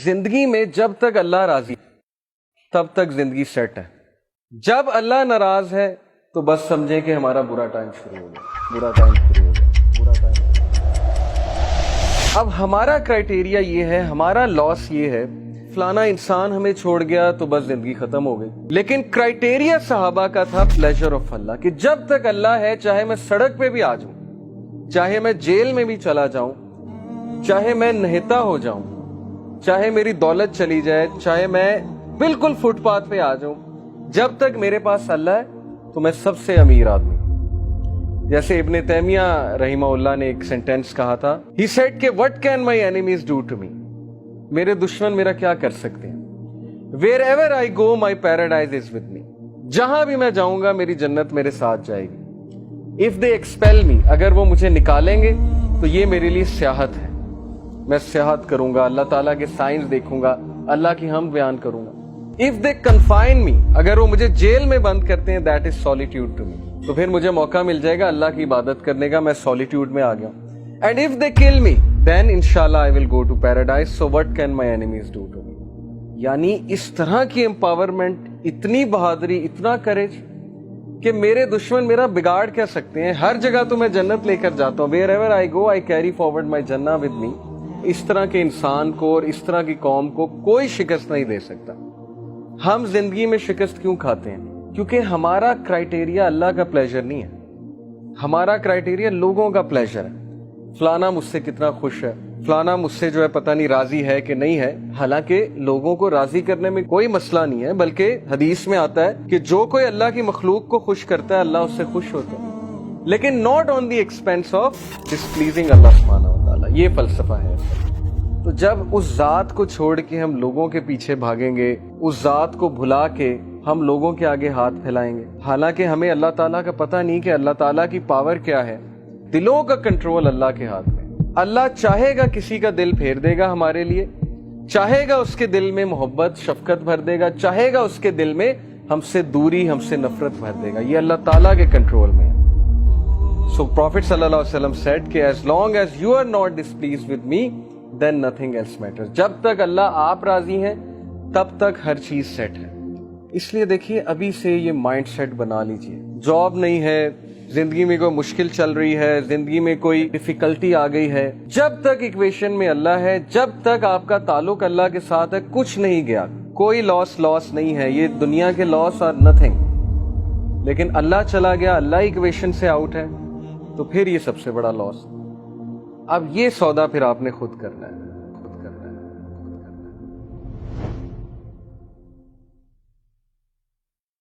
जिंदगी में जब तक अल्लाह राजी तब तक जिंदगी सेट है। जब अल्लाह नाराज है तो बस समझें कि हमारा बुरा टाइम शुरू हो गया, बुरा टाइम शुरू हो गया, बुरा टाइम। अब हमारा क्राइटेरिया ये है, हमारा लॉस ये है, फलाना इंसान हमें छोड़ गया तो बस जिंदगी खत्म हो गई। लेकिन क्राइटेरिया सहाबा का था प्लेजर ऑफ अल्लाह, कि जब तक अल्लाह है, चाहे मैं सड़क पे भी आ जाऊं, चाहे मैं जेल में भी चला जाऊं, चाहे मैं नहता हो जाऊं, चाहे मेरी दौलत चली जाए, चाहे मैं बिल्कुल फुटपाथ पे आ जाऊं, जब तक मेरे पास अल्लाह है तो मैं सबसे अमीर आदमी। जैसे इब्ने तैमिया रहीमहुल्लाह ने एक सेंटेंस कहा था, ही सेड के what can my enemies do to me, मेरे दुश्मन मेरा क्या कर सकते हैं। Wherever I go my paradise is with me, जहां भी मैं जाऊंगा मेरी जन्नत मेरे साथ जाएगी। इफ दे एक्सपेल मी, अगर वो मुझे निकालेंगे तो ये मेरे लिए सियाहत है, मैं सियाहत करूंगा, अल्लाह ताला के साइंस देखूंगा, अल्लाह की हम बयान करूंगा। इफ दे कन्फाइन मी, अगर वो मुझे जेल में बंद करते हैं, that is solitude to me, तो फिर मुझे मौका मिल जाएगा अल्लाह की इबादत करने का, मैं सॉलिट्यूड में आ गया। And if they kill me then इंशाल्लाह I will go to paradise, so what can my enemies do to me. यानी इस तरह की एम्पावरमेंट, इतनी बहादुरी, इतना करेज कि मेरे दुश्मन मेरा बिगाड़ क्या सकते हैं। हर जगह तो मैं जन्नत लेकर जाता हूँ, wherever I go I carry forward my जन्ना विद मी। इस तरह के इंसान को और इस तरह की कौम को कोई शिकस्त नहीं दे सकता। हम जिंदगी में शिकस्त क्यों खाते हैं? क्योंकि हमारा क्राइटेरिया अल्लाह का प्लेजर नहीं है, हमारा क्राइटेरिया लोगों का प्लेजर है। फलाना मुझसे कितना खुश है, फलाना मुझसे जो है पता नहीं राजी है कि नहीं है। हालांकि लोगों को राजी करने में कोई मसला नहीं है, बल्कि हदीस में आता है कि जो कोई अल्लाह की मखलूक को खुश करता है अल्लाह उससे खुश होता है, लेकिन not on the expense of displeasing अल्लाह सुब्हानहू व तआला। ये फलसफा है। तो जब उस जात को छोड़ के हम लोगों के पीछे भागेंगे, उस जात को भुला के हम लोगों के आगे हाथ फैलाएंगे, हालांकि हमें अल्लाह ताला का पता नहीं कि अल्लाह ताला की पावर क्या है। दिलों का कंट्रोल अल्लाह के हाथ में। अल्लाह चाहेगा किसी का दिल फेर देगा हमारे लिए, चाहेगा उसके दिल में मोहब्बत शफकत भर देगा, चाहेगा उसके दिल में हमसे दूरी, हमसे नफरत भर देगा। ये अल्लाह ताला के कंट्रोल में है। So Prophet sallallahu alaihi wasallam said कि as long as you are not displeased with me, then nothing else matters। जब तक अल्लाह आप राजी हैं तब तक हर चीज सेट है। इसलिए देखिए, अभी से ये माइंड सेट बना लीजिए। जॉब नहीं है, जिंदगी में कोई मुश्किल चल रही है, जिंदगी में कोई डिफिकल्टी आ गई है, जब तक इक्वेशन में अल्लाह है, जब तक आपका ताल्लुक अल्लाह के साथ है, कुछ नहीं गया, कोई लॉस नहीं है। ये दुनिया के लॉस आर नथिंग। लेकिन अल्लाह चला गया, अल्लाह इक्वेशन से आउट है, तो फिर ये सबसे बड़ा लॉस। अब ये सौदा फिर आपने खुद करना है।